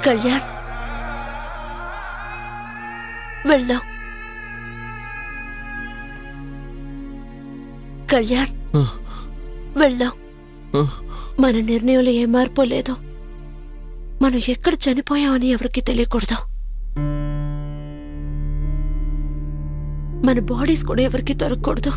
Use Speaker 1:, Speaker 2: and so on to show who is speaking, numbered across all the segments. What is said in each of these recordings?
Speaker 1: కళ్యాణ్ వెళ్దాం. కళ్యాణ్ వెళ్దాం. మన నిర్ణయంలో ఏ మార్పు లేదో. మనం ఎక్కడ చనిపోయామని ఎవరికి తెలియకూడదు. మన బాడీస్ కూడా ఎవరికి దొరకకూడదు.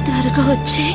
Speaker 1: త్వరగా వచ్చి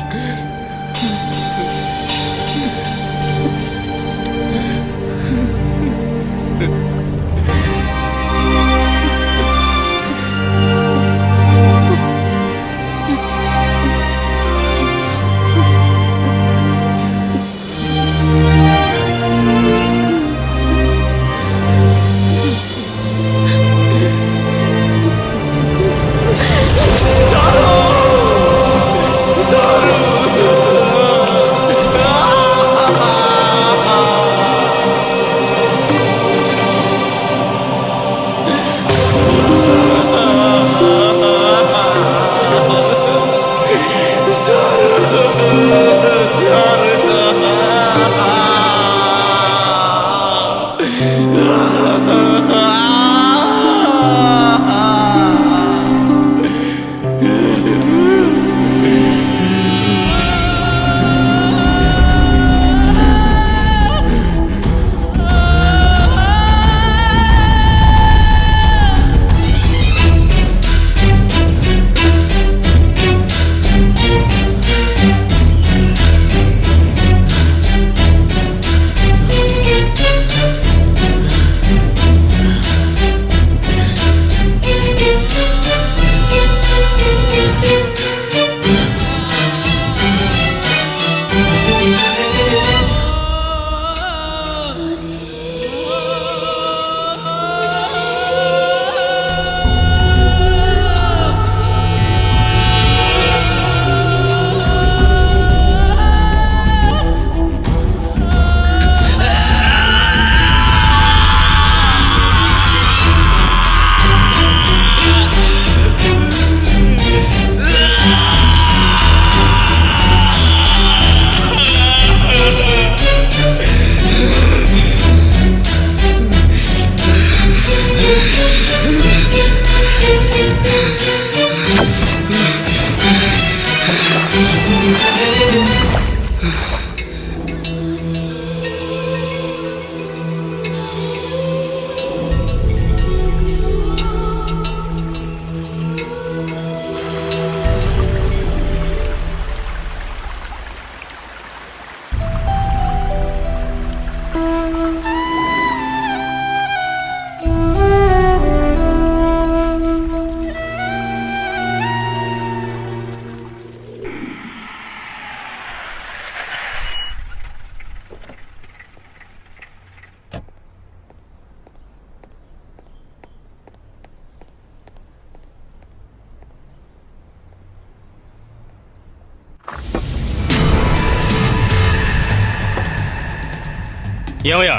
Speaker 2: ఏమయ్యా,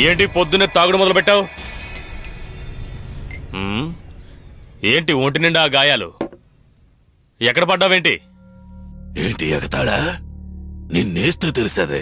Speaker 2: ఏంటి పొద్దున్నే తాగుడు మొదలు పెట్టావు? ఏంటి ఒంటి నిండా గాయాలు? ఎక్కడ పడ్డావేంటి?
Speaker 3: ఏంటి ఎగతాళా? నిన్నేస్తే తెలిసేదే.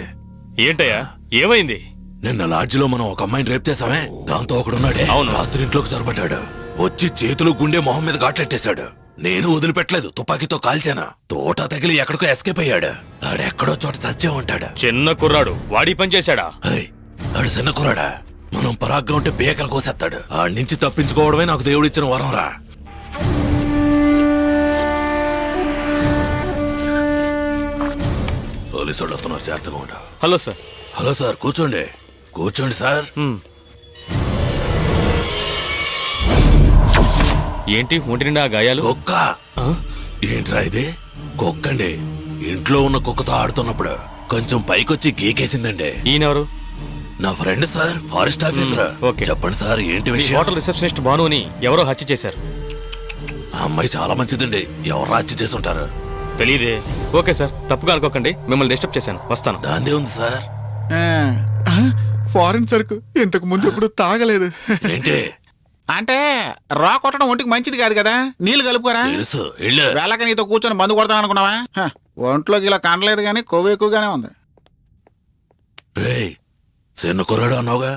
Speaker 2: ఏంటయ్యా, ఏమైంది?
Speaker 3: నిన్న లాడ్జిలో మనం ఒక అమ్మాయిని రేప్ చేసామే, దాంతో ఒకడున్నాడే.
Speaker 2: అవును.
Speaker 3: రాత్రి ఇంట్లోకి చొరబడ్డాడు. వచ్చి చేతులు గుండె మొహం మీద ఘాట్లెట్టేశాడు. నేను వదిలిపెట్టలేదు, తుపాకీతో కాల్చాను. తోట తగిలి ఎక్కడికో ఎస్కేప్ అయ్యాడు. ఆడెక్కడో చోట చచ్చే ఉంటాడు.
Speaker 2: చిన్న కుర్రాడు వాడి పని చేశాడా?
Speaker 3: ఏయ్, ఆడు చిన్న కురాడా, మనం పరాగ్గా ఉంటే బేకలు కోసేస్తాడు. ఆడి నుంచి తప్పించుకోవడమే నాకు దేవుడిచ్చిన వరం రా. పోలీసు వాళ్ళు వస్తున్నారు, జాగ్రత్తగా ఉండు.
Speaker 2: Hello sir.
Speaker 3: హలో సార్, కూర్చోండి. కూర్చోండి సార్.
Speaker 2: ఏంటి ఒంటి నిండా ఆ గాయాలు?
Speaker 3: కుక్క. ఏంట్రా ఇది? కుక్కండి. ఇంట్లో ఉన్న కుక్కతో ఆడుతున్నప్పుడు కొంచెం పైకొచ్చి గీకేసిందండి.
Speaker 2: ఈయనెవరు?
Speaker 3: నా friend sir, forest officer.
Speaker 2: Okay.
Speaker 3: చెప్పండి సార్, ఏంటి
Speaker 2: మీ
Speaker 3: విషయం?
Speaker 2: హోటల్ రిసెప్షనిస్ట్ భానుని ఎవరో హత్య చేశారు.
Speaker 3: ఆ అమ్మాయి చాలా మంచిదండి. ఎవరు హత్య చేసుంటారు?
Speaker 2: తెలీదే. ఓకే సార్, తప్పుగా అనుకోకండి, మిమ్మల్ని డిస్టర్బ్ చేశాను, వస్తాను.
Speaker 3: దాందే ఉంది సార్.
Speaker 4: ఫారెన్ సరుకు ఇంతకు ముందు ఎప్పుడు తాగలేదు.
Speaker 3: ఏంటి?
Speaker 4: అంటే రా కొట్టడం ఒంటికి మంచిది కాదు కదా, నీళ్లు కలుపుకోరా.
Speaker 3: తెలుసు, వెళ్ళు.
Speaker 4: వేళక నీతో కూర్చొని మందు కొడతాను అనుకున్నావా? ఒంట్లోకి ఇలా కండలేదు కానీ కొవ్వు ఎక్కువగానే ఉంది.
Speaker 3: రేయ్, చిన్న కుర్రాడు అన్నావుగా,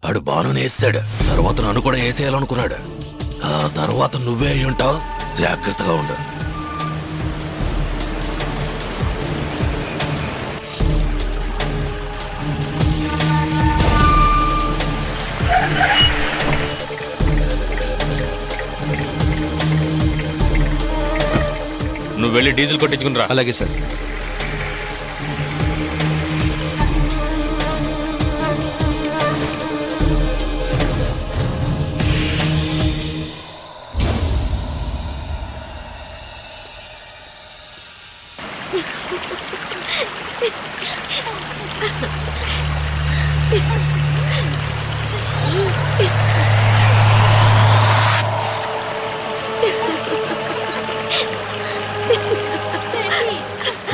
Speaker 3: ఆడు బాను వేసాడు. తర్వాత నన్ను కూడా వేసేయాలనుకున్నాడు. ఆ తర్వాత నువ్వే అయి ఉంటావు. జాగ్రత్తగా ఉండు.
Speaker 2: నువ్వు వెళ్ళి డీజిల్ కొట్టించుకుని రా.
Speaker 5: అలాగే సార్.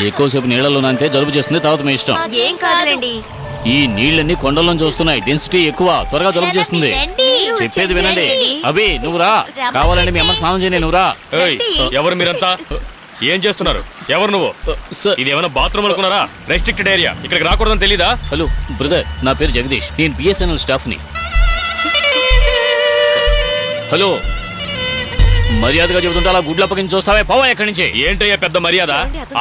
Speaker 6: ఎక్కువసేపు నీళ్లలో నానితే జలుబు చేస్తుంది, తర్వాత మీ ఇష్టం.
Speaker 1: ఏం కాదులేండి.
Speaker 6: ఈ నీళ్ళన్నీ కొండల్లోంచి వస్తున్నాయి, డెన్సిటీ ఎక్కువ, త్వరగా జలుబు చేస్తుంది. చెప్పేది వినండి. అభి నువ్వు రా, కావాలండి మీ అమ్మ స్నానం చేయని, నువ్వు రా.
Speaker 2: ఏయ్, ఎవరు మీరంతా? ఏం చేస్తున్నారు? ఎవరు నువ్వు?
Speaker 6: సార్,
Speaker 2: ఇది ఏమైనా బాత్రూమ్ అనుకున్నారా? రెస్ట్రిక్టెడ్ ఏరియా, ఇక్కడికి రాకూడదని తెలీదా?
Speaker 6: హలో బ్రదర్, నా పేరు జగదీష్, నేను బిఎస్ఎన్ఎల్ స్టాఫ్ని. హలో, మర్యాదగా చెబుతుంటే అలా గుడ్ల పక్కన చూస్తావే, పోవా ఎక్కడి నుంచి.
Speaker 2: ఏంటయ్యా పెద్ద మర్యాద?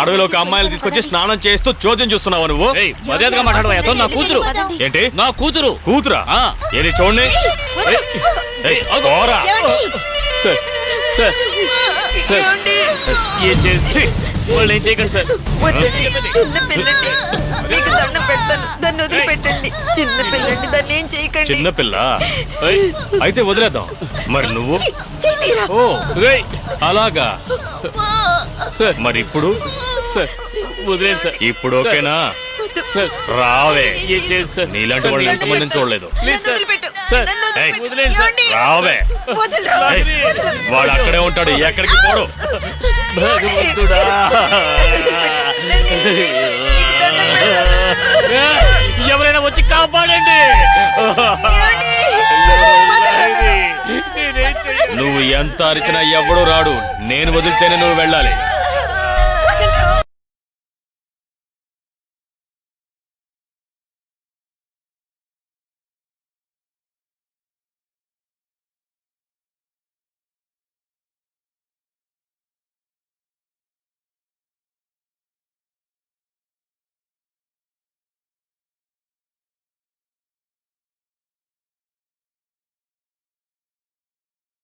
Speaker 2: అడవిలో ఒక అమ్మాయిని తీసుకొచ్చి స్నానం చేస్తూ చోద్యం చూస్తున్నావా నువ్వు?
Speaker 6: ఏయ్, మర్యాదగా మాట్లాడవా, నా కూతురు.
Speaker 2: ఏంటి?
Speaker 6: నా కూతురు.
Speaker 2: కూతురా?
Speaker 6: ఆ.
Speaker 2: ఏది చూడండి. ఏయ్, పోరా.
Speaker 6: సార్ సార్ సార్, ఏం చేసి వాళ్ళు ఏం చేయకండి సార్.
Speaker 1: చిన్న పిల్లండి, మీకు దండం పెడతాను, దాన్ని వదిలిపెట్టండి. చిన్న పిల్లండి, దాన్ని ఏం చేయకండి.
Speaker 2: చిన్న పిల్ల అయితే వదిలేద్దాం. మరి నువ్వు?
Speaker 1: చేతిరా.
Speaker 2: ఓ రేయ్, అలాగా.
Speaker 6: సార్
Speaker 2: మరి ఇప్పుడు?
Speaker 6: సార్ వదిలేదు సార్.
Speaker 2: ఇప్పుడు ఓకేనా?
Speaker 6: సార్
Speaker 2: రావే.
Speaker 6: ఏం చేయదు సార్.
Speaker 2: నీలాంటి వాళ్ళు ఎంతమందిని చూడలేదు.
Speaker 6: Please sir.
Speaker 1: వదిలిపెట్టు.
Speaker 6: సార్,
Speaker 1: నన్ను
Speaker 2: ఏయ్,
Speaker 1: వదిలిపెట్టు.
Speaker 6: వదిలేండి సార్.
Speaker 1: ఏమండి?
Speaker 2: రావే.
Speaker 1: వదలరా.
Speaker 2: ఏయ్, వాడు అక్కడే ఉంటాడు, ఎక్కడికి పోడు.
Speaker 6: భగవంతుడా.
Speaker 1: నన్ను ఏం చేయకు. మీకు దండం పెడతాను.
Speaker 6: ఎవరైనా వచ్చి కాపాడండి.
Speaker 1: ఏమండి?
Speaker 6: నేనేం చేయను.
Speaker 2: నువ్వు ఎంత అరిచినా ఎవడూ రాడు. నేను వదిలితేనే నువ్వు వెళ్ళాలి.